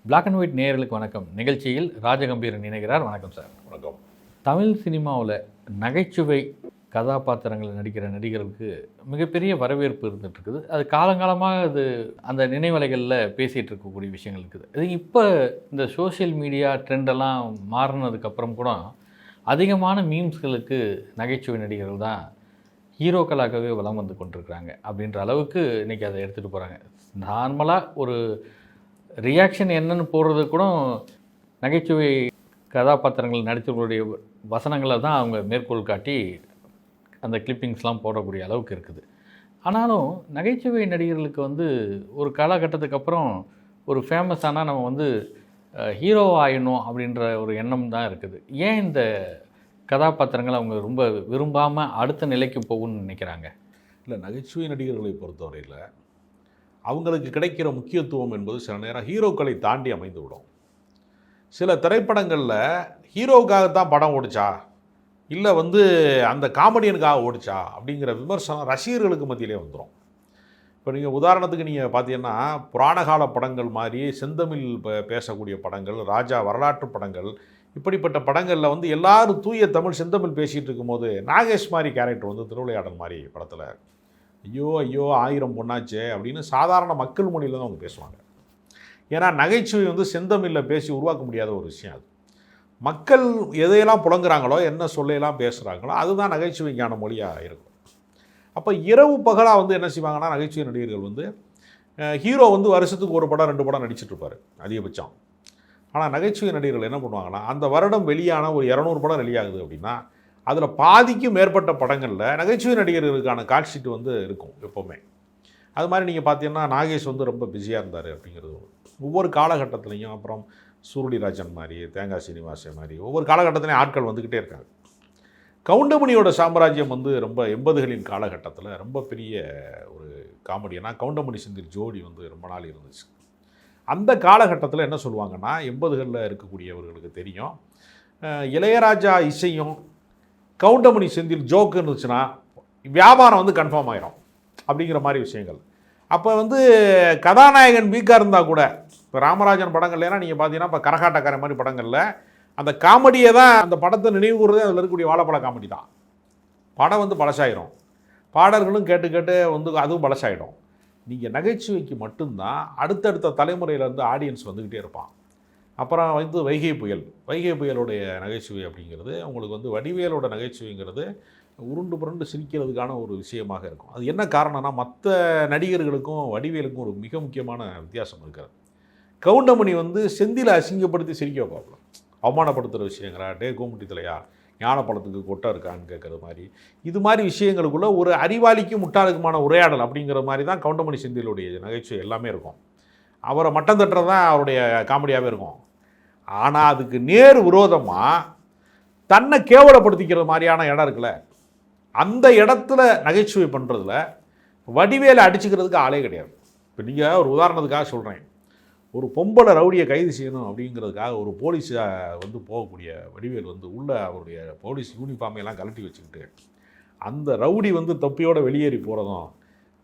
Black and white நேயர்களுக்கு வணக்கம். நிகழ்ச்சியில் ராஜகம்பீரன் இணைகிறார். வணக்கம் சார். வணக்கம். தமிழ் சினிமாவில் நகைச்சுவை கதாபாத்திரங்கள் நடிக்கிற நடிகர்களுக்கு மிகப்பெரிய வரவேற்பு இருந்துகிட்டு இருக்குது. அது காலங்காலமாக அது அந்த நினைவலைகளில் பேசிகிட்டு இருக்கக்கூடிய விஷயங்கள் இருக்குது. அது இப்போ இந்த சோஷியல் மீடியா ட்ரெண்டெல்லாம் மாறினதுக்கப்புறம் கூட அதிகமான மீம்ஸ்களுக்கு நகைச்சுவை நடிகர்கள் தான் ஹீரோக்களாகவே வலம் வந்து கொண்டிருக்கிறாங்க அப்படின்ற அளவுக்கு இன்றைக்கி அதை எடுத்துகிட்டு போகிறாங்க. நார்மலாக ஒரு ரியாக்ஷன் என்னன்னு போடுறது கூட நகைச்சுவை கதாபாத்திரங்கள் நடித்தவர்களுடைய வசனங்களை தான் அவங்க மேற்கோள் காட்டி அந்த கிளிப்பிங்ஸ்லாம் போடக்கூடிய அளவுக்கு இருக்குது. ஆனாலும் நகைச்சுவை நடிகர்களுக்கு வந்து ஒரு காலகட்டத்துக்கு அப்புறம் ஒரு ஃபேமஸ் ஆனால் நம்ம வந்து ஹீரோ ஆயிடணும் அப்படின்ற ஒரு எண்ணம் தான் இருக்குது. ஏன் இந்த கதாபாத்திரங்களை அவங்க ரொம்ப விரும்பாமல் அடுத்த நிலைக்கு போகணும்னு நினைக்கிறாங்க? இல்லை, நகைச்சுவை நடிகர்களை பொறுத்தவரையில் அவங்களுக்கு கிடைக்கிற முக்கியத்துவம் என்பது சில நேரம் ஹீரோக்களை தாண்டி அமைந்து விடும். சில திரைப்படங்களில் ஹீரோவுக்காகத்தான் படம் ஓடிச்சா, இல்லை வந்து அந்த காமெடியனுக்காக ஓடிச்சா அப்படிங்கிற விமர்சனம் ரசிகர்களுக்கு மத்தியிலே வந்துடும். இப்போ நீங்கள் உதாரணத்துக்கு நீங்கள் பார்த்தீங்கன்னா புராணகால படங்கள் மாதிரி செந்தமிழ் பேசக்கூடிய படங்கள், ராஜா வரலாற்று படங்கள், இப்படிப்பட்ட படங்களில் வந்து எல்லாரும் தூய தமிழ் செந்தமிழ் பேசிகிட்டு இருக்கும்போது நாகேஷ் மாதிரி கேரக்டர் வந்து திருவிளையாடல் மாதிரி படத்தில் ஐயோ ஐயோ 1000 பொண்ணாச்சே அப்படின்னு சாதாரண மக்கள் மொழியில் தான் அவங்க பேசுவாங்க. ஏன்னா நகைச்சுவை வந்து செந்தமிழில் பேசி உருவாக்க முடியாத ஒரு விஷயம். அது மக்கள் எதையெல்லாம் புலங்குறாங்களோ, என்ன சொல்லையெல்லாம் பேசுகிறாங்களோ அதுதான் நகைச்சுவைக்கான மொழியாக இருக்கும். அப்போ இரவு பகலாக வந்து என்ன செய்வாங்கன்னா நகைச்சுவை நடிகர்கள் வந்து ஹீரோ வந்து வருஷத்துக்கு ஒரு படம் 2 படம் நடிச்சிட்ருப்பார் அதிகபட்சம். ஆனால் நகைச்சுவை நடிகர்கள் என்ன பண்ணுவாங்கன்னா அந்த வருடம் வெளியான ஒரு 200 படம் வெளியாகுது அப்படின்னா அதில் பாதிக்கும் மேற்பட்ட படங்களில் நகைச்சுவை நடிகர்களுக்கான கால் ஷீட் வந்து இருக்கும் எப்போவுமே. அது மாதிரி நீங்கள் பார்த்தீங்கன்னா நாகேஷ் வந்து ரொம்ப பிஸியாக இருந்தார் அப்படிங்கிறது ஒவ்வொரு காலகட்டத்துலேயும். அப்புறம் சுருளிராஜன் மாதிரி, தேங்காய் சீனிவாசன் மாதிரி ஒவ்வொரு காலகட்டத்திலையும் ஆட்கள் வந்துக்கிட்டே இருக்காங்க. கவுண்டமணியோட சாம்ராஜ்யம் வந்து ரொம்ப 80களின் காலகட்டத்தில் ரொம்ப பெரிய ஒரு காமெடியனா கவுண்டமணி செந்தில் ஜோடி வந்து ரொம்ப நாள் இருந்துச்சு. அந்த காலகட்டத்தில் என்ன சொல்லுவாங்கன்னா 80களில் இருக்கக்கூடியவர்களுக்கு தெரியும், இளையராஜா இசையும் கவுண்டமணி செந்தில் ஜோக்கு இருந்துச்சுன்னா வியாபாரம் வந்து கன்ஃபார்ம் ஆகிடும் அப்படிங்கிற மாதிரி விஷயங்கள். அப்போ வந்து கதாநாயகன் வீக்காக இருந்தால் கூட இப்போ ராமராஜன் படங்கள்லாம் நீங்கள் பார்த்தீங்கன்னா இப்போ கரகாட்டக்கார மாதிரி படங்களில் அந்த காமெடியை தான் அந்த படத்தை நினைவு கூறுறது அதில் இருக்கக்கூடிய வாழைப்பழ காமெடி தான். படம் வந்து பழசாயிடும், பாடல்களும் கேட்டு கேட்டு வந்து அதுவும் பழசாயிடும். நீங்கள் நகைச்சுவைக்கு மட்டும்தான் அடுத்தடுத்த தலைமுறையில் வந்து ஆடியன்ஸ் வந்துக்கிட்டே இருப்பான். அப்புறம் வந்து வைகை புயலுடைய நகைச்சுவை அப்படிங்கிறது உங்களுக்கு வந்து வடிவேலோட நகைச்சுவைங்கிறது உருண்டு புரண்டு சிரிக்கிறதுக்கான ஒரு விஷயமாக இருக்கும். அது என்ன காரணம்னா மற்ற நடிகர்களுக்கும் வடிவேலுக்கும் ஒரு மிக முக்கியமான வித்தியாசம் இருக்கிறது. கவுண்டமணி வந்து செந்திலை அசிங்கப்படுத்தி சிரிக்க வைப்பாப்புல, அவமானப்படுத்துகிற விஷயங்களா, டே கோமுட்டி தலையா ஞான பழத்துக்கு கொட்டை இருக்கான்னு கேட்குறது மாதிரி, இது மாதிரி விஷயங்களுக்குள்ள ஒரு அறிவாளிக்கும் முட்டாளுக்குமான உரையாடல் அப்படிங்கிற மாதிரி தான் கவுண்டமணி செந்திலுடைய நகைச்சுவை எல்லாமே இருக்கும். அவரை மட்டம் தட்டுறது தான் அவருடைய காமெடியாகவே இருக்கும். ஆனால் அதுக்கு நேர் விரோதமாக தன்னை கேவலப்படுத்திக்கிறது மாதிரியான இடம் இருக்குல்ல, அந்த இடத்துல நகைச்சுவை பண்ணுறதுல வடிவேலை அடிச்சுக்கிறதுக்கு ஆளே கிடையாது. இப்போ நீங்கள் ஒரு உதாரணத்துக்காக சொல்கிறேன், ஒரு பொம்பளை ரவுடியை கைது செய்யணும் அப்படிங்கிறதுக்காக ஒரு போலீஸை வந்து போகக்கூடிய வடிவேல் வந்து உள்ள அவருடைய போலீஸ் யூனிஃபார்மையெல்லாம் கழட்டி வச்சுக்கிட்டு அந்த ரவுடி வந்து தொப்பியோடு வெளியேறி போகிறதும்,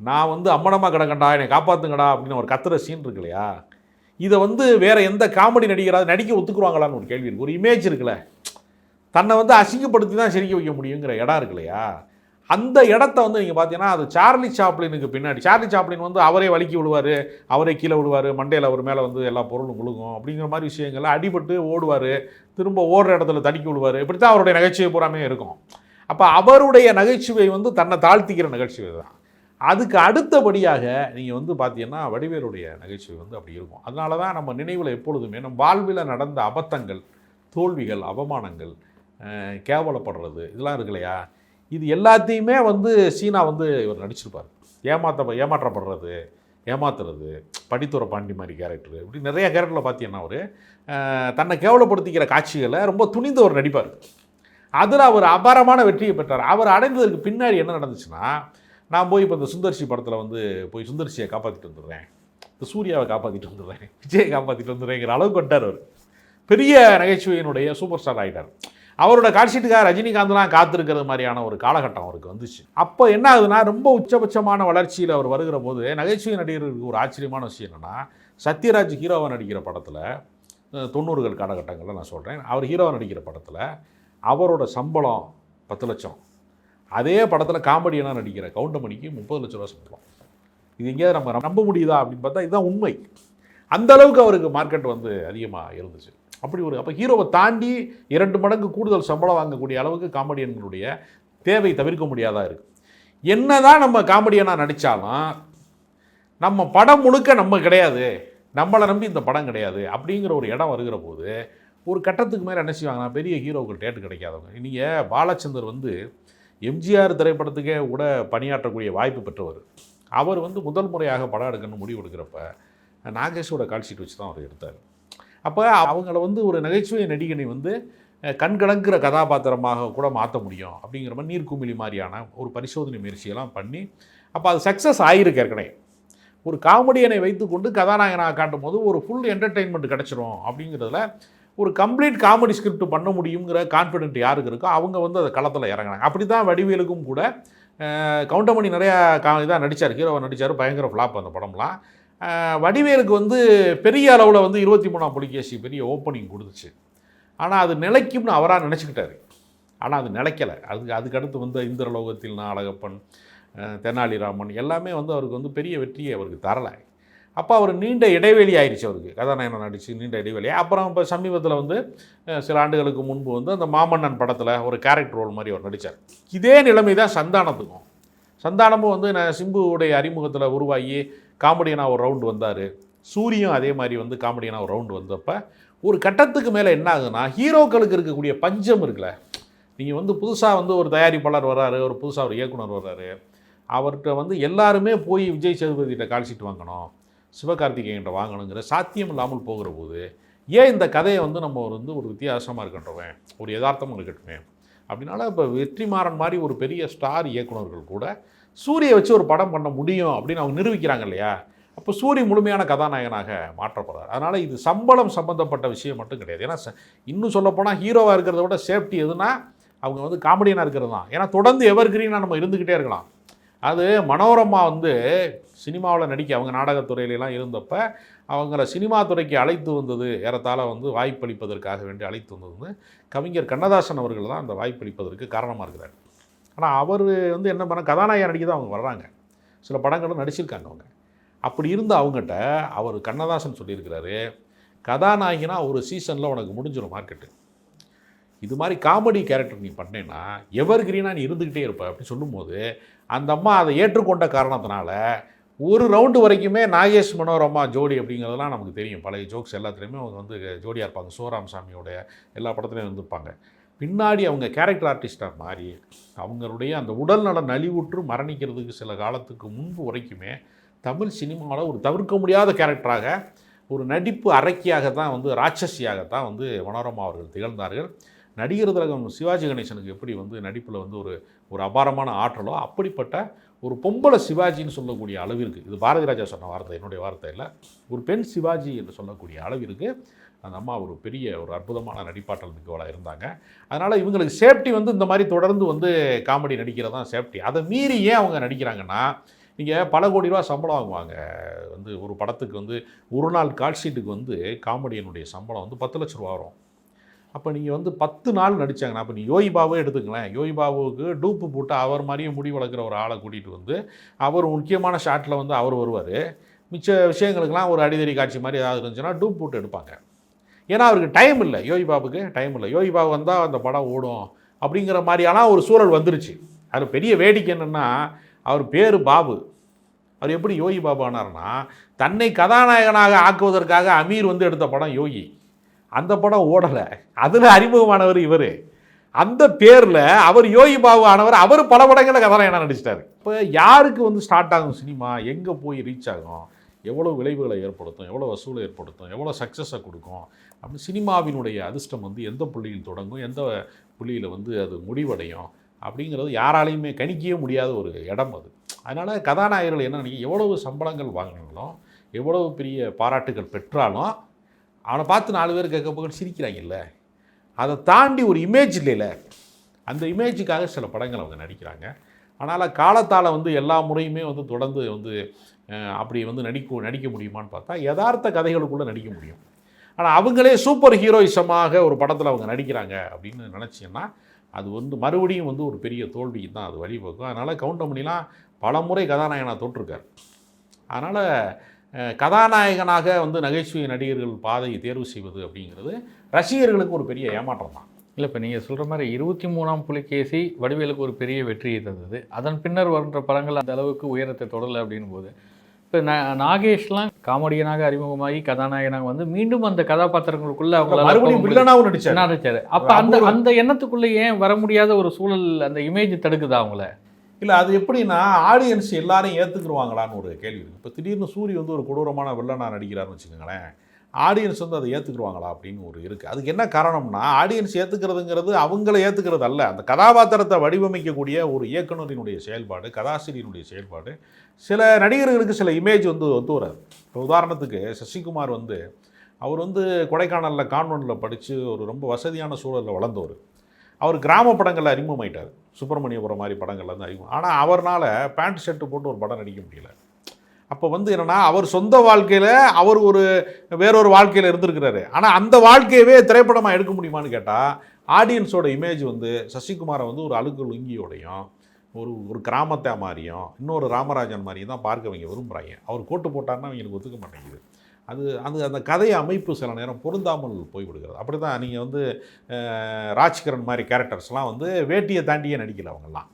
நான் வந்து அம்மனமாக கிடக்கண்டா என்னை காப்பாற்றுங்கடா அப்படின்னு ஒரு கத்துற சீன் இருக்கு இல்லையா, இதை வந்து வேறு எந்த காமெடி நடிகராது நடிக்க ஒத்துக்குருவாங்களான்னு ஒரு கேள்வி இருக்குது. ஒரு இமேஜ் இருக்குல்ல, தன்னை வந்து அசிங்கப்படுத்தி தான் சிரிக்க வைக்க முடியுங்கிற இடம் இருக்கு இல்லையா, அந்த இடத்த வந்து நீங்கள் பார்த்தீங்கன்னா அது சார்லி சாப்ளினுக்கு பின்னாடி. சார்லி சாப்ளின் வந்து அவரே வலிக்கி விழுவார், அவரே கீழே விழுவார், மண்டையில் அவர் மேலே வந்து எல்லா பொருளும் விழுகும் அப்படிங்கிற மாதிரி விஷயங்கள்லாம் அடிபட்டு ஓடுவார், திரும்ப ஓடுற இடத்துல தடிக்கி விழுவார். இப்படி தான் அவருடைய நகைச்சுவை பூராமே இருக்கும். அப்போ அவருடைய நகைச்சுவை வந்து தன்னை தாழ்த்திக்கிற நகைச்சுவை தான். அதுக்கு அடுத்தபடியாக நீங்கள் வந்து பார்த்தீங்கன்னா வடிவேலுடைய நகைச்சுவை வந்து அப்படி இருக்கும். அதனால தான் நம்ம நினைவில் எப்பொழுதுமே நம்ம வாழ்வில் நடந்த அபத்தங்கள், தோல்விகள், அவமானங்கள், கேவலப்படுறது இதெல்லாம் இருக்கு இல்லையா, இது எல்லாத்தையுமே வந்து சீனா வந்து இவர் நடிச்சிருப்பார். ஏமாற்றப்படுறது, ஏமாத்துறது, படித்துறை பாண்டி மாதிரி கேரக்டர், இப்படி நிறைய கேரக்டரில் பார்த்தீங்கன்னா அவர் தன்னை கேவலப்படுத்திக்கிற காட்சிகளை ரொம்ப துணிந்து அவர் நடிப்பார். அதில் அவர் அபாரமான வெற்றியை பெற்றார். அவர் அடைந்ததற்கு பின்னாடி என்ன நடந்துச்சுன்னா, நான் போய் இப்போ இந்த சுந்தர்சி படத்தில் வந்து போய் சுந்தர்சியை காப்பாற்றிட்டு வந்துடுறேன், இந்த சூர்யாவை காப்பாற்றிட்டு வந்துடுறேன், விஜயை காப்பாற்றிட்டு வந்துடுறேங்கிற அளவுக்கு வந்துட்டார். அவர் பெரிய நகைச்சுவையினுடைய சூப்பர் ஸ்டார் ஆகிட்டார். அவரோட காட்சிட்டுக்காக ரஜினிகாந்த்லாம் காத்திருக்கிறது மாதிரியான ஒரு காலகட்டம் அவருக்கு வந்துச்சு. அப்போ என்ன ஆகுதுன்னா, ரொம்ப உச்சபட்சமான வளர்ச்சியில் அவர் வருகிற போது நகைச்சுவை நடிகர்களுக்கு ஒரு ஆச்சரியமான விஷயம் என்னென்னா, சத்யராஜ் ஹீரோவாக நடிக்கிற படத்தில் 90கள் காலகட்டங்களில் நான் சொல்கிறேன், அவர் ஹீரோவாக நடிக்கிற படத்தில் அவரோட சம்பளம் 10 லட்சம். அதே படத்தில் காமெடியனாக நடிக்கிற கவுண்டமணிக்கு 30 லட்ச ரூபா சம்பளம். இது எங்கேயாவது நம்ம நம்ப முடியுதா அப்படின்னு பார்த்தா இதுதான் உண்மை. அந்த அளவுக்கு அவருக்கு மார்க்கெட் வந்து அதிகமாக இருந்துச்சு. அப்போ ஹீரோவை தாண்டி 2 மடங்கு கூடுதல் சம்பளம் வாங்கக்கூடிய அளவுக்கு காமெடியன்களுடைய தேவை தவிர்க்க முடியாதா இருக்குது. என்னதான் நம்ம காமெடியனாக நடித்தாலும் நம்ம படம் முழுக்க நம்ம கிடையாது, நம்மளை நம்பி இந்த படம் கிடையாது அப்படிங்கிற ஒரு இடம் வருகிற போது ஒரு கட்டத்துக்கு மேலே என்ன செய்வாங்கன்னா, பெரிய ஹீரோக்கள் டேட்டு கிடைக்காதவங்க. நீங்கள் பாலச்சந்தர் வந்து எம்ஜிஆர் திரைப்படத்துக்கே கூட பணியாற்றக்கூடிய வாய்ப்பு பெற்றவர். அவர் வந்து முதல் முறையாக படம் எடுக்கணும்னு முடிவு எடுக்கிறப்ப நாகேஷோட கால்ஷீட் வச்சு தான் அவர் எடுத்தார். அப்போ அவங்கள வந்து ஒரு நகைச்சுவை நடிகனை வந்து கண்கலங்குற கதாபாத்திரமாக கூட மாற்ற முடியும் அப்படிங்கிற மாதிரி நீர்க்குமிழி மாதிரியான ஒரு பரிசோதனை முயற்சியெல்லாம் பண்ணி அப்போ அது சக்ஸஸ் ஆகிருக்கு. ஏற்கனவே ஒரு காமெடியனை வைத்துக்கொண்டு கதாநாயகனாக காட்டும் போது ஒரு ஃபுல் என்டர்டெயின்மெண்ட் கிடச்சிரும் அப்படிங்கிறதுல ஒரு கம்ப்ளீட் காமெடி ஸ்கிரிப்ட் பண்ண முடியுங்கிற கான்ஃபிடென்ட் யாருக்கு இருக்கோ அவங்க வந்து அதை களத்தில் இறங்கினாங்க. அப்படி தான் வடிவேலுக்கும் கூட கவுண்டமணி நிறையா இதாக நடித்தார், ஹீரோவை நடித்தார், பயங்கர ஃப்ளாப் அந்த படம்லாம். வடிவேலுக்கு வந்து பெரிய அளவில் வந்து 23ஆம் புலிகேசி பெரிய ஓப்பனிங் கொடுத்துச்சு. ஆனால் அது நிலைக்கும்னு அவராக நினச்சிக்கிட்டாரு. ஆனால் அது நிலைக்கலை. அதுக்கடுத்து வந்து இந்திரலோகத்தில் நான் அழகப்பன், தெனாலிராமன் எல்லாமே வந்து அவருக்கு வந்து பெரிய வெற்றியை அவருக்கு தரலை. அப்போ அவர் நீண்ட இடைவெளி ஆயிடுச்சு, அவருக்கு கதாநாயகன் நடித்து நீண்ட இடைவெளி. அப்புறம் இப்போ சமீபத்தில் வந்து சில ஆண்டுகளுக்கு முன்பு வந்து அந்த மாமன்னன் படத்தில் ஒரு கேரக்டர் ரோல் மாதிரி அவர் நடித்தார். இதே நிலைமை தான் சந்தானத்துக்கும். சந்தானமும் வந்து சிம்புவுடைய அறிமுகத்தில் உருவாகி காமெடியனாக ஒரு ரவுண்டு வந்தார். சூரியும் அதே மாதிரி வந்து காமெடியனாக ஒரு ரவுண்டு வந்தப்போ ஒரு கட்டத்துக்கு மேலே என்ன ஆகுதுன்னா, ஹீரோக்களுக்கு இருக்கக்கூடிய பஞ்சம் இருக்குல்ல. நீங்கள் வந்து புதுசாக வந்து ஒரு தயாரிப்பாளர் வர்றாரு, ஒரு புதுசாக ஒரு இயக்குனர் வர்றாரு, அவர்கிட்ட வந்து எல்லாருமே போய் விஜய் சேதுபதிகிட்ட கால்ஷீட் வாங்கணும், சிவகார்த்திகேயன்கிட்ட வாங்கணுங்கிற சாத்தியம் இல்லாமல் போகிற போது ஏன் இந்த கதையை வந்து நம்ம வந்து ஒரு வித்தியாசமாக இருக்கட்டுமே, ஒரு யதார்த்தமாக இருக்கட்டுமே அப்படின்னால இப்போ வெற்றிமாறன் மாதிரி ஒரு பெரிய ஸ்டார் இயக்குனர்கள் கூட சூரியை வச்சு ஒரு படம் பண்ண முடியும் அப்படின்னு அவங்க நிரூபிக்கிறாங்க இல்லையா. அப்போ சூரிய முழுமையான கதாநாயகனாக மாற்றப்படுறார். அதனால் இது சம்பளம் சம்மந்தப்பட்ட விஷயம் மட்டும் கிடையாது. ஏன்னா இன்னும் சொல்லப்போனால் ஹீரோவாக இருக்கிறத விட சேஃப்டி எதுனா அவங்க வந்து காமெடியனாக இருக்கிறது தான். ஏன்னா தொடர்ந்து எவர் கிரீனாக நம்ம இருந்துக்கிட்டே இருக்கலாம். அது மனோரமா வந்து சினிமாவில் நடிக்க அவங்க நாடகத்துறையிலலாம் இருந்தப்போ அவங்கள சினிமா துறைக்கு அழைத்து வந்தது ஏறத்தாழ வந்து வாய்ப்பளிப்பதற்காக வேண்டி அழைத்து வந்தது வந்து கவிஞர் கண்ணதாசன் அவர்கள் தான் அந்த வாய்ப்பளிப்பதற்கு காரணமாக இருக்கிறார். ஆனால் அவர் வந்து என்ன பண்ண கதாநாயகன் நடிக்க தான் அவங்க வர்றாங்க, சில படங்களும் நடிச்சிருக்காங்க அவங்க. அப்படி இருந்த அவங்ககிட்ட அவர் கண்ணதாசன் சொல்லியிருக்கிறாரு, கதாநாயகினா ஒரு சீசனில் உனக்கு முடிஞ்சிடும் மார்க்கெட்டு, இது மாதிரி காமெடி கேரக்டர் நீ பண்ணேன்னா எவர் கிரீனாக நீ இருந்துக்கிட்டே இருப்ப அப்படின்னு சொல்லும்போது அந்த அம்மா அதை ஏற்றுக்கொண்ட காரணத்தினால ஒரு ரவுண்டு வரைக்குமே நாகேஷ் மனோரமா ஜோடி அப்படிங்கிறதெல்லாம் நமக்கு தெரியும். பழைய ஜோக்ஸ் எல்லாத்துலேயுமே அவங்க வந்து ஜோடியாக இருப்பாங்க. சிவராம் சாமியோடைய எல்லா படத்துலையும் வந்துருப்பாங்க. பின்னாடி அவங்க கேரக்டர் ஆர்டிஸ்டாக மாறி அவங்களுடைய அந்த உடல்நல நலிவுற்று மரணிக்கிறதுக்கு சில காலத்துக்கு முன்பு வரைக்குமே தமிழ் சினிமாவில் ஒரு தவிர்க்க முடியாத கேரக்டராக ஒரு நடிப்பு அரக்கியாக தான் வந்து ராட்சசியாகத்தான் வந்து மனோரமா அவர்கள் திகழ்ந்தார்கள். நடிகர் திலகம் சிவாஜி கணேசனுக்கு எப்படி வந்து நடிப்பில் வந்து ஒரு அபாரமான ஆற்றலோ அப்படிப்பட்ட ஒரு பொம்பளை சிவாஜின்னு சொல்லக்கூடிய அளவிற்கு, இது பாரதி ராஜா சொன்ன வார்த்தை, என்னுடைய வார்த்தை இல்லை, ஒரு பெண் சிவாஜி என்று சொல்லக்கூடிய அளவிற்கு அந்த அம்மா ஒரு பெரிய ஒரு அற்புதமான நடிப்பாற்றல் மிக்கவளாக இருந்தாங்க. அதனால் இவங்களுக்கு சேஃப்டி வந்து இந்த மாதிரி தொடர்ந்து வந்து காமெடி நடிக்கிறது தான் சேஃப்டி. அதை மீறி ஏன் அவங்க நடிக்கிறாங்கன்னா, நீங்கள் பல கோடி ரூபா சம்பளம் வாங்குவாங்க வந்து ஒரு படத்துக்கு வந்து ஒரு நாள் கால்ஷீட்டுக்கு வந்து காமெடியனுடைய சம்பளம் வந்து 10 லட்ச ரூபா வரும். அப்போ நீங்கள் வந்து 10 நாள் நடித்தாங்கன்னா, அப்போ நீ யோகி பாபுவே எடுத்துங்களேன், யோகி பாபுவுக்கு டூப்பு போட்டு அவர் மாதிரியே முடி வளர்க்குற ஒரு ஆளை கூட்டிகிட்டு வந்து அவர் முக்கியமான ஷாட்டில் வந்து அவர் வருவார். மிச்ச விஷயங்களுக்கெல்லாம் ஒரு அடிதடி காட்சி மாதிரி ஏதாவது இருந்துச்சுன்னா டூப் போட்டு எடுப்பாங்க. ஏன்னா அவருக்கு டைம் இல்லை, யோகி பாபுக்கு டைம் இல்லை. யோகி பாபு வந்தால் அந்த படம் ஓடும் அப்படிங்கிற மாதிரியான ஒரு சூழல் வந்துருச்சு. அது பெரிய வேடிக்கை என்னென்னா, அவர் பேர் பாபு, அவர் எப்படி யோகி பாபு ஆனார்னா, தன்னை கதாநாயகனாக ஆக்குவதற்காக அமீர் வந்து எடுத்த படம் யோகி, அந்த படம் ஓடலை, அதில் அறிமுகமானவர் இவர். அந்த பேரில் அவர் யோகி பாபு ஆனவர், அவர் பல படங்களில் கதாநாயகனாக நடிச்சிட்டார். இப்போ யாருக்கு வந்து ஸ்டார்ட் ஆகும் சினிமா, எங்கே போய் ரீச் ஆகும், எவ்வளோ விளைவுகளை ஏற்படுத்தும், எவ்வளோ வசூலை ஏற்படுத்தும், எவ்வளோ சக்ஸஸை கொடுக்கும் அப்படின்னு சினிமாவினுடைய அதிர்ஷ்டம் வந்து எந்த புள்ளியில் தொடங்கும், எந்த புள்ளியில் வந்து அது முடிவடையும் அப்படிங்கிறது யாராலையுமே கணிக்கவே முடியாத ஒரு இடம் அது. அதனால் கதாநாயகர்கள் என்ன நினைக்க, எவ்வளவு சம்பளங்கள் வாங்கினாலும் எவ்வளவு பெரிய பாராட்டுகள் பெற்றாலும் அவனை பார்த்து 4 பேர் கேட்க போக சிரிக்கிறாங்கல்ல, அதை தாண்டி ஒரு இமேஜ் இல்லைல்ல, அந்த இமேஜுக்காக சில படங்கள் அவங்க நடிக்கிறாங்க. அதனால் காலத்தால் வந்து எல்லா முறையுமே வந்து தொடர்ந்து வந்து அப்படி வந்து நடிக்க முடியுமான்னு பார்த்தா யதார்த்த கதைகளுக்குள்ளே நடிக்க முடியும். ஆனால் அவங்களே சூப்பர் ஹீரோயிசமாக ஒரு படத்தில் அவங்க நடிக்கிறாங்க அப்படின்னு நினச்சிங்கன்னா அது வந்து மறுபடியும் வந்து ஒரு பெரிய தோல்விக்கு தான் அது வழிவகுக்கும். அதனால் கவுண்டமணிலாம் பல முறை கதாநாயகனாக தோற்றுருக்கார். அதனால் கதாநாயகனாக வந்து நகைச்சுவை நடிகர்கள் பாதையை தேர்வு செய்வது அப்படிங்கிறது ரசிகர்களுக்கு ஒரு பெரிய ஏமாற்றம் தான். இல்லை, இப்போ நீங்கள் சொல்கிற மாதிரி 23ஆம் புலிகேசி வடிவேலுக்கு ஒரு பெரிய வெற்றியை தந்தது. அதன் பின்னர் வருகின்ற படங்கள் அந்த அளவுக்கு உயரத்தை தொடரலை அப்படின்னும் போது இப்போ நாகேஷ்லாம் காமெடியனாக அறிமுகமாகி கதாநாயகனாக வந்து மீண்டும் அந்த கதாபாத்திரங்களுக்குள்ள அவங்களால நடிச்சாரு. அப்போ அந்த எண்ணத்துக்குள்ளே ஏன் வர முடியாத ஒரு சூழல், அந்த இமேஜ் தடுக்குதா அவங்கள? இல்லை, அது எப்படின்னா ஆடியன்ஸ் எல்லாரையும் ஏற்றுக்குருவாங்களான்னு ஒரு கேள்வி இருக்குது. இப்போ திடீர்னு சூரி வந்து ஒரு கொடூரமான வில்லனா நடிக்கிறாருன்னு வச்சுக்கோங்களேன், ஆடியன்ஸ் வந்து அதை ஏற்றுக்குருவாங்களா அப்படின்னு ஒரு இருக்குது. அதுக்கு என்ன காரணம்னா ஆடியன்ஸ் ஏற்றுக்கிறதுங்கிறது அவங்கள ஏற்றுக்கிறது அல்ல, அந்த கதாபாத்திரத்தை வடிவமைக்கக்கூடிய ஒரு இயக்குனரினுடைய செயல்பாடு, கதாசிரியனுடைய செயல்பாடு. சில நடிகர்களுக்கு சில இமேஜ் வந்து ஒத்து வராது. இப்போ உதாரணத்துக்கு சசிகுமார் வந்து அவர் வந்து கொடைக்கானலில் கான்வென்ட்டில் படித்து ஒரு ரொம்ப வசதியான சூழலில் வளர்ந்தவர். அவர் கிராம படங்களில் அறிமுகமாயிட்டார், சுப்பிரமணியபுரம் மாதிரி படங்கள்ல வந்து அறிமுகம். ஆனால் அவரால் பேண்ட் ஷர்ட்டு போட்டு ஒரு படம் நடிக்க முடியல. அப்போ வந்து என்னென்னா அவர் சொந்த வாழ்க்கையில் அவர் ஒரு வேறொரு வாழ்க்கையில் இருந்திருக்கிறாரு. ஆனால் அந்த வாழ்க்கையவே திரைப்படமாக எடுக்க முடியுமான்னு கேட்டால் ஆடியன்ஸோட இமேஜ் வந்து சசிகுமாரை வந்து ஒரு அழுக்கு லுங்கியோடையும் ஒரு கிராமத்தை மாதிரியும் இன்னொரு ராமராஜன் மாதிரியும் தான் பார்க்கவங்க விரும்புகிறாங்க. அவர் கோட்டு போட்டார்னா அவங்களுக்கு ஒத்துக்க மாட்டேங்குது. அந்த கதையை அமைப்பு சில நேரம் பொருந்தாமல் போய்விடுகிறது. அப்படி தான் நீங்கள் வந்து ராஜ்கிரண் மாதிரி கேரக்டர்ஸ்லாம் வந்து வேட்டியை தாண்டியே நடிக்கல அவங்கெல்லாம்.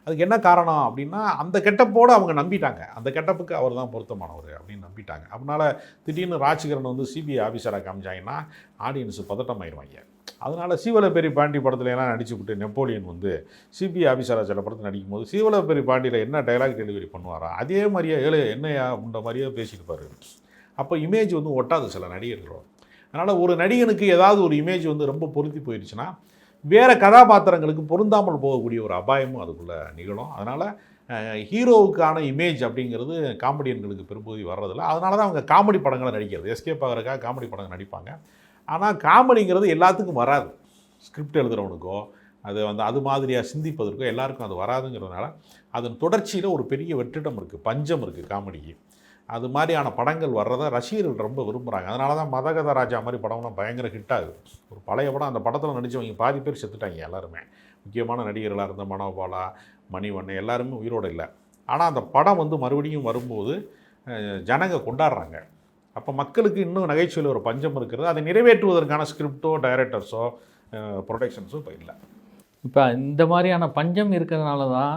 அதுக்கு என்ன காரணம் அப்படின்னா அந்த கெட்டப்போடு அவங்க நம்பிட்டாங்க, அந்த கெட்டப்புக்கு அவர் தான் பொருத்தமானவர் அப்படின்னு நம்பிட்டாங்க. அதனால திடீர்னு ராஜ்கிரண் வந்து சிபிஐ ஆஃபீஸராக காமிச்சாங்கன்னா ஆடியன்ஸு பதட்டமாயிருவாங்க. அதனால் சீவலப்பேரி பாண்டி படத்துல எல்லாம் நடிச்சு விட்டு நெப்போலியன் வந்து சிபிஐ ஆஃபீஸராக சில படத்தில் நடிக்கும் போது சீவலப்பேரி பாண்டியில் என்ன டைலாக் டெலிவரி பண்ணுவாரா அதே மாதிரியே என்னையா உண்ட மாதிரியே பேசியிருப்பார். அப்போ இமேஜ் வந்து ஒட்டாது சில நடிகர்களோட. அதனால் ஒரு நடிகனுக்கு ஏதாவது ஒரு இமேஜ் வந்து ரொம்ப பொருத்தி போயிடுச்சுன்னா வேறு கதாபாத்திரங்களுக்கு பொருந்தாமல் போகக்கூடிய ஒரு அபாயமும் அதுக்குள்ளே நிகழும். அதனால் ஹீரோவுக்கான இமேஜ் அப்படிங்கிறது காமெடியன்களுக்கு பெரும்பகுதி வர்றதில்ல. அதனால தான் அவங்க காமெடி படங்களை நடிக்கிறது, எஸ்கேப் ஆகிறதுக்காக காமெடி படங்கள் நடிப்பாங்க. ஆனால் காமெடிங்கிறது எல்லாத்துக்கும் வராது. ஸ்கிரிப்ட் எழுதுகிறவனுக்கோ அது மாதிரியாக சிந்திப்பதற்கோ எல்லாருக்கும் அது வராதுங்கிறதுனால அதன் தொடர்ச்சியில் ஒரு பெரிய வெற்றிடம் இருக்குது, பஞ்சம் இருக்குது காமெடிக்கு. அது மாதிரியான படங்கள் வர்றதை ரசிகர்கள் ரொம்ப விரும்புகிறாங்க. அதனால தான் மதகத ராஜா மாதிரி படம்லாம் பயங்கர ஹிட் ஆகுது. ஒரு பழைய படம், அந்த படத்தில் நடித்தவங்க பாதி பேர் செத்துட்டாங்க எல்லாருமே. முக்கியமான நடிகர்களாக இருந்த மனோபாலா, மணிவண்ணன் எல்லாருமே உயிரோடு இல்லை. ஆனால் அந்த படம் வந்து மறுபடியும் வரும்போது ஜனங்க கொண்டாடுறாங்க. அப்போ மக்களுக்கு இன்னும் நகைச்சுவையில் ஒரு பஞ்சம் இருக்கிறது. அதை நிறைவேற்றுவதற்கான ஸ்கிரிப்டோ டைரக்டர்ஸோ ப்ரொடக்ஷன்ஸோ இப்போ இல்லை. இப்போ இந்த மாதிரியான பஞ்சம் இருக்கிறதுனால தான்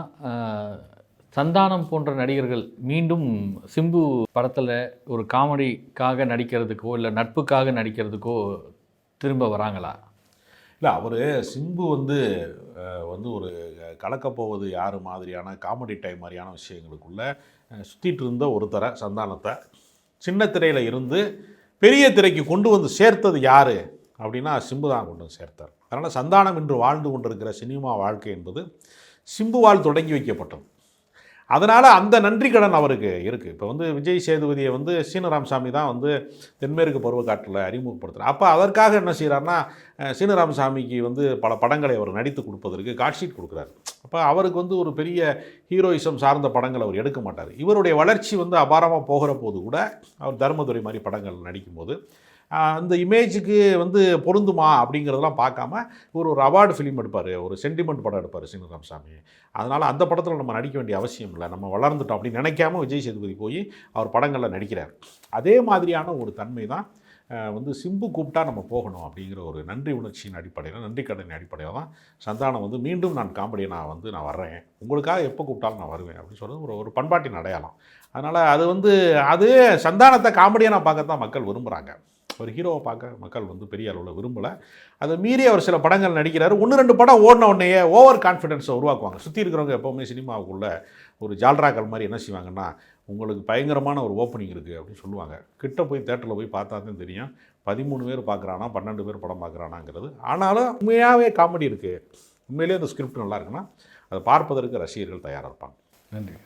சந்தானம் போன்ற நடிகர்கள் மீண்டும் சிம்பு படத்தில் ஒரு காமெடிக்காக நடிக்கிறதுக்கோ இல்லை நட்புக்காக நடிக்கிறதுக்கோ திரும்ப வராங்களா? இல்லை, அவர் சிம்பு வந்து ஒரு கலக்கப்போவது யார் மாதிரியான காமெடி டைம் மாதிரியான விஷயங்களுக்குள்ளே சுற்றிட்டு இருந்த ஒருத்தரை சந்தானத்தை சின்ன திரையில் இருந்து பெரிய திரைக்கு கொண்டு வந்து சேர்த்தது யார் அப்படின்னா சிம்பு தான் கொண்டு வந்து சேர்த்தார். அதனால் சந்தானம் இன்று வாழ்ந்து கொண்டிருக்கிற சினிமா வாழ்க்கை என்பது சிம்புவால் தொடங்கி வைக்கப்பட்டது. அதனால் அந்த நன்றி கடன் அவருக்கு இருக்குது. இப்போ வந்து விஜய் சேதுபதியை வந்து சீனராமசாமி தான் வந்து தென்மேற்கு பருவக்காட்டில் அறிமுகப்படுத்துகிறார். அப்போ அதற்காக என்ன செய்கிறாருன்னா சீனராமசாமிக்கு வந்து பல படங்களை அவர் நடித்து கொடுப்பதற்கு காட்ஷீட் கொடுக்குறாரு. அப்போ அவருக்கு வந்து ஒரு பெரிய ஹீரோயிசம் சார்ந்த படங்கள் அவர் எடுக்க மாட்டார். இவருடைய வளர்ச்சி வந்து அபாரமாக போகிற போது கூட அவர் தர்மதுரை மாதிரி படங்கள் நடிக்கும்போது அந்த இமேஜுக்கு வந்து பொருந்துமா அப்படிங்கிறதெல்லாம் பார்க்காம ஒரு அவார்டு ஃபிலிம் எடுப்பார், ஒரு சென்டிமெண்ட் படம் எடுப்பார் சீனராமசாமி. அதனால் அந்த படத்தில் நம்ம நடிக்க வேண்டிய அவசியம் இல்லை, நம்ம வளர்ந்துட்டோம் அப்படின்னு நினைக்காம விஜய் சேதுபதி போய் அவர் படங்களில் நடிக்கிறார். அதே மாதிரியான ஒரு தன்மை தான் வந்து சிம்பு கூப்பிட்டா நம்ம போகணும் அப்படிங்கிற ஒரு நன்றி உணர்ச்சியின் அடிப்படையில், நன்றி கடனின் அடிப்படையில் தான் சந்தானம் வந்து மீண்டும் நான் காமெடியை நான் வர்றேன், உங்களுக்காக எப்போ கூப்பிட்டாலும் நான் வருவேன் அப்படின்னு சொல்கிறது ஒரு பண்பாட்டின் அடையாளம். அதனால் அது சந்தானத்தை காமெடியாக பார்க்க தான் மக்கள் விரும்புகிறாங்க. ஒரு ஹீரோவை பார்க்க மக்கள் வந்து பெரிய அளவில் விரும்பலை. அதை மீறி அவர் சில படங்கள் நடிக்கிறார். 1-2 படம் ஓடின உடனேயே ஓவர் கான்ஃபிடென்ஸை உருவாக்குவாங்க. சுற்றி இருக்கிறவங்க எப்போவுமே சினிமாவுக்குள்ள ஒரு ஜால்ராக்கள் மாதிரி என்ன செய்வாங்கன்னா, உங்களுக்கு பயங்கரமான ஒரு ஓப்பனிங் இருக்குது அப்படின்னு சொல்லுவாங்க. கிட்ட போய் தேட்டரில் போய் பார்த்தா தான் தெரியும் 13 பேர் பார்க்குறானா 12 பேர் படம் பார்க்குறானாங்கிறது. ஆனாலும் உண்மையாகவே காமெடி இருக்குது, உண்மையிலேயே அந்த ஸ்கிரிப்ட் நல்லா இருக்குன்னா அதை பார்ப்பதற்கு ரசிகர்கள் தயாராக இருப்பாங்க. நன்றி.